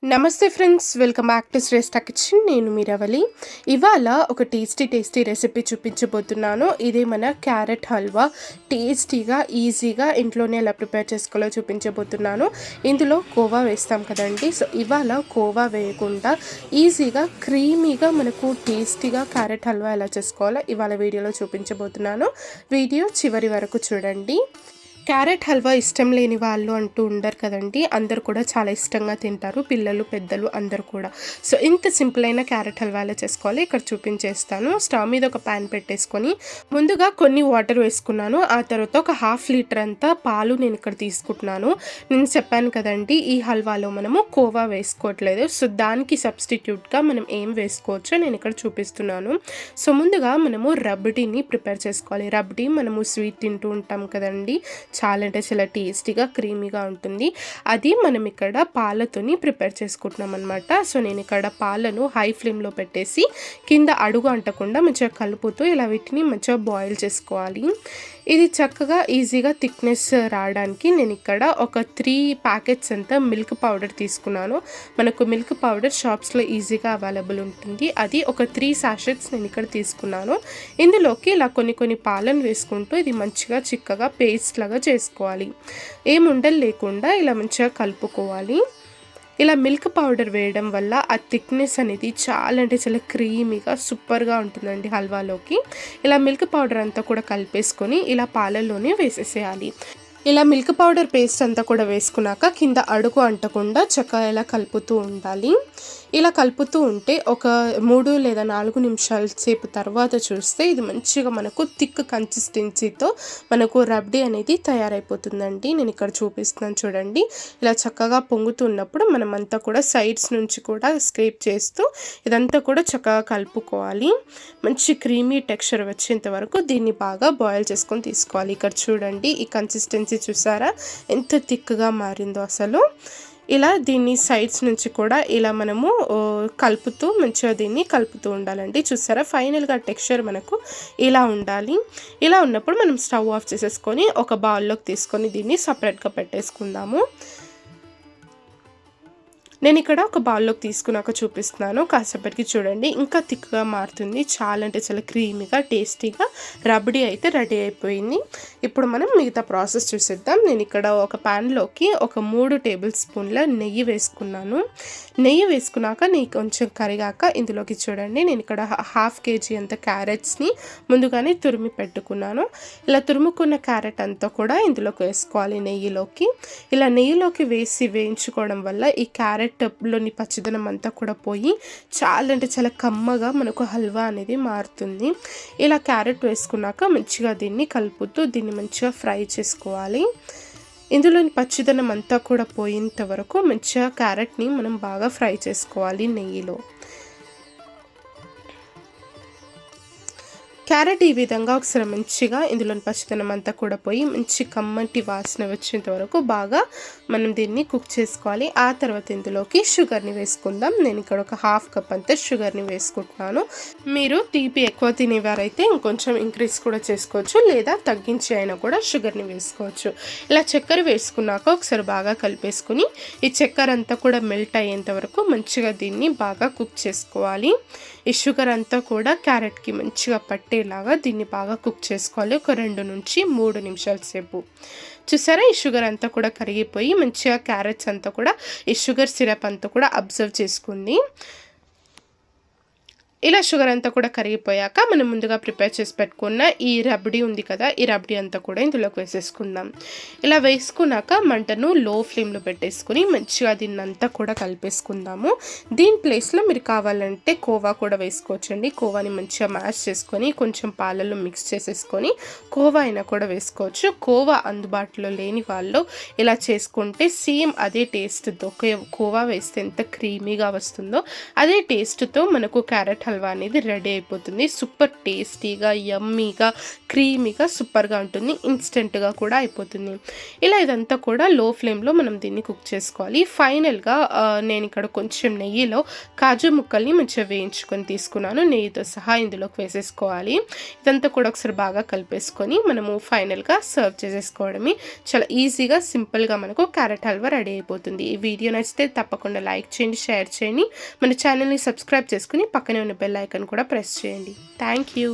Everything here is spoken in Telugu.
నమస్తే friends, welcome back to Shreshta kitchen. నేను మీరవలి. ఇవాళ ఒక టేస్టీ రెసిపీ చూపించబోతున్నాను. ఇదే మన క్యారెట్ హల్వా. టేస్టీగా ఈజీగా ఇంట్లోనే ఎలా ప్రిపేర్ చేసుకోవాలో చూపించబోతున్నాను. ఇందులో కోవా వేస్తాం కదండి. సో ఇవాళ కోవా వేయకుండా ఈజీగా క్రీమీగా మనకు టేస్టీగా క్యారెట్ హల్వా ఎలా చేసుకోవాలో ఇవాళ వీడియోలో చూపించబోతున్నాను. వీడియో చివరి వరకు చూడండి. క్యారెట్ హల్వా ఇష్టం లేని వాళ్ళు అంటూ ఉండరు కదండి. అందరు కూడా చాలా ఇష్టంగా తింటారు, పిల్లలు పెద్దలు అందరు కూడా. సో ఇంత సింపుల్ అయిన క్యారెట్ హల్వా ఎలా చేసుకోవాలి ఇక్కడ చూపించేస్తాను. స్టవ్ మీద ఒక ప్యాన్ పెట్టేసుకొని ముందుగా కొన్ని వాటర్ వేసుకున్నాను. ఆ తర్వాత ఒక 1/2 లీటర్ అంతా పాలు నేను ఇక్కడ తీసుకుంటున్నాను. నేను చెప్పాను కదండి, ఈ హల్వాలో మనము కోవా వేసుకోవట్లేదు. సో దానికి సబ్స్టిట్యూట్గా మనం ఏం వేసుకోవచ్చో నేను ఇక్కడ చూపిస్తున్నాను. సో ముందుగా మనము రబ్డీని ప్రిపేర్ చేసుకోవాలి. రబ్డీ మనము స్వీట్ తింటూ ఉంటాం కదండి, చాలా అంటే చాలా టేస్టీగా క్రీమీగా ఉంటుంది. అది మనం ఇక్కడ పాలతోని ప్రిపేర్ చేసుకుంటున్నాం అనమాట. సో నేను ఇక్కడ పాలను హై ఫ్లేమ్లో పెట్టేసి కింద అడుగు అంటకుండా మంచిగా కలుపుతూ ఇలా వీటిని మంచిగా బాయిల్ చేసుకోవాలి. ఇది చక్కగా ఈజీగా థిక్నెస్ రావడానికి నేను ఇక్కడ ఒక 3 ప్యాకెట్స్ అంతా మిల్క్ పౌడర్ తీసుకున్నాను. మనకు మిల్క్ పౌడర్ షాప్స్లో ఈజీగా అవైలబుల్ ఉంటుంది. అది ఒక 3 సాషెట్స్ నేను ఇక్కడ తీసుకున్నాను. ఇందులోకి ఇలా కొన్ని పాలను వేసుకుంటూ ఇది మంచిగా చిక్కగా పేస్ట్ లాగా చేసుకోవాలి. ఏం ఉండలు లేకుండా ఇలా మంచిగా కలుపుకోవాలి. ఇలా మిల్క్ పౌడర్ వేయడం వల్ల ఆ థిక్నెస్ అనేది చాలా అంటే చాలా క్రీమీగా సూపర్గా ఉంటుందండి హల్వాలోకి. ఇలా మిల్క్ పౌడర్ అంతా కూడా కలిపేసుకొని ఇలా పాలల్లోనే వేసేసేయాలి. ఇలా మిల్క్ పౌడర్ పేస్ట్ అంతా కూడా వేసుకున్నాక కింద అడుగు అంటకుండా చక్కగా ఇలా కలుపుతూ ఉండాలి. ఇలా కలుపుతూ ఉంటే ఒక 3 లేదా 4 నిమిషాల సేపు తర్వాత చూస్తే ఇది మంచిగా మనకు థిక్ కన్సిస్టెన్సీతో మనకు రబ్డీ అనేది తయారైపోతుందండి. నేను ఇక్కడ చూపిస్తున్నాను చూడండి. ఇలా చక్కగా పొంగుతున్నప్పుడు మనం అంతా కూడా సైడ్స్ నుంచి కూడా స్క్రేప్ చేస్తూ ఇదంతా కూడా చక్కగా కలుపుకోవాలి. మంచి క్రీమీ టెక్స్చర్ వచ్చేంత వరకు దీన్ని బాగా బాయిల్ చేసుకొని తీసుకోవాలి. ఇక్కడ చూడండి, ఈ కన్సిస్టెన్సీ చూసారా ఎంత థిక్గా మారిందో అసలు. ఇలా దీన్ని సైడ్స్ నుంచి కూడా ఇలా మనము కలుపుతూ మంచిగా దీన్ని కలుపుతూ ఉండాలండి. చూసారా ఫైనల్గా టెక్స్చర్ మనకు ఇలా ఉండాలి. ఇలా ఉన్నప్పుడు మనం స్టవ్ ఆఫ్ చేసేసుకొని ఒక బౌల్లోకి తీసుకొని దీన్ని సపరేట్గా పెట్టేసుకుందాము. నేను ఇక్కడ ఒక బౌల్లోకి తీసుకున్నాక చూపిస్తున్నాను. కాసేపటికి చూడండి ఇంకా థిక్గా మారుతుంది. చాలా అంటే చాలా క్రీమీగా టేస్టీగా రబ్డీ అయితే రెడీ అయిపోయింది. ఇప్పుడు మనం మిగతా ప్రాసెస్ చూసేద్దాం. నేను ఇక్కడ ఒక ప్యాన్లోకి ఒక 3 టేబుల్ స్పూన్ల నెయ్యి వేసుకున్నాను. నెయ్యి వేసుకున్నాక నెయ్యి కొంచెం కరిగాక ఇందులోకి చూడండి, నేను ఇక్కడ 1/2 kg అంత క్యారెట్స్ని ముందుగానే తురిమి పెట్టుకున్నాను. ఇలా తురుముకున్న క్యారెట్ అంతా కూడా ఇందులోకి వేసుకోవాలి నెయ్యిలోకి. ఇలా నెయ్యిలోకి వేసి వేయించుకోవడం వల్ల ఈ క్యారెట్లోని పచ్చిదనం అంతా కూడా పోయి చాలా అంటే చాలా కమ్మగా మనకు హల్వా అనేది మారుతుంది. ఇలా క్యారెట్ వేసుకున్నాక మంచిగా దీన్ని కలుపుతూ దీన్ని మంచిగా ఫ్రై చేసుకోవాలి. ఇందులోని పచ్చిదనం అంతా కూడా పోయేంత వరకు మంచిగా క్యారెట్ని మనం బాగా ఫ్రై చేసుకోవాలి నెయ్యిలో. క్యారెట్ ఈ విధంగా ఒకసారి మంచిగా ఇందులోని పచ్చిదనం అంతా కూడా పోయి మంచి కమ్మటి వాసన వచ్చేంత వరకు బాగా మనం దీన్ని కుక్ చేసుకోవాలి. ఆ తర్వాత ఇందులోకి షుగర్ని వేసుకుందాం. నేను ఇక్కడ ఒక 1/2 కప్ అంతా షుగర్ని వేసుకుంటున్నాను. మీరు తీపి ఎక్కువ తినేవారైతే ఇంకొంచెం ఇంక్రీజ్ కూడా చేసుకోవచ్చు, లేదా తగ్గించి అయినా కూడా షుగర్ని వేసుకోవచ్చు. ఇలా చక్కెర వేసుకున్నాక ఒకసారి బాగా కలిపేసుకుని ఈ చక్కెర అంతా కూడా మెల్ట్ అయ్యేంత వరకు మంచిగా దీన్ని బాగా కుక్ చేసుకోవాలి. ఈ షుగర్ అంతా కూడా క్యారెట్కి మంచిగా పట్టేలాగా దీన్ని బాగా కుక్ చేసుకోవాలి. ఒక 2 నుంచి 3 నిమిషాల సేపు. చూసారా ఈ షుగర్ అంతా కూడా కరిగిపోయి మంచిగా క్యారెట్స్ అంతా కూడా ఈ షుగర్ సిరప్ అంతా కూడా అబ్జర్వ్ చేసుకుంది. ఇలా షుగర్ అంతా కూడా కరిగిపోయాక మనం ముందుగా ప్రిపేర్ చేసి పెట్టుకున్న ఈ రబ్డీ ఉంది కదా, ఈ రబ్డీ అంతా కూడా ఇందులోకి వేసేసుకుందాం. ఇలా వేసుకున్నాక మంటను లో ఫ్లేమ్లో పెట్టేసుకుని మంచిగా దీన్ని అంతా కూడా కలిపేసుకుందాము. దీని ప్లేస్లో మీరు కావాలంటే కోవా కూడా వేసుకోవచ్చండి. కోవాని మంచిగా మ్యాష్ చేసుకొని కొంచెం పాలలో మిక్స్ చేసేసుకొని కోవా అయినా కూడా వేసుకోవచ్చు. కోవా అందుబాటులో లేని వాళ్ళు ఇలా చేసుకుంటే సేమ్ అదే టేస్ట్తో కోవా వేస్తే ఎంత క్రీమీగా వస్తుందో అదే టేస్ట్తో మనకు క్యారెట్ హల్వా అనేది రెడీ అయిపోతుంది. సూపర్ టేస్టీగా, యమ్మీగా, క్రీమీగా సూపర్గా ఉంటుంది. ఇన్స్టెంట్గా కూడా అయిపోతుంది. ఇలా ఇదంతా కూడా లో ఫ్లేమ్లో మనం దీన్ని కుక్ చేసుకోవాలి. ఫైనల్గా నేను ఇక్కడ కొంచెం నెయ్యిలో కాజు ముక్కల్ని మంచిగా వేయించుకొని తీసుకున్నాను. నెయ్యితో సహా ఇందులోకి వేసేసుకోవాలి. ఇదంతా కూడా ఒకసారి బాగా కలిపేసుకొని మనము ఫైనల్గా సర్వ్ చేసేసుకోవడమే. చాలా ఈజీగా సింపుల్గా మనకు క్యారెట్ హల్వా రెడీ అయిపోతుంది. ఈ వీడియో నచ్చితే తప్పకుండా లైక్ చేయండి, షేర్ చేయండి. మన ఛానల్ని సబ్స్క్రైబ్ చేసుకుని పక్కనే ఉన్న బెల్ ఐకాన్ కూడా ప్రెస్ చేయండి. Thank you.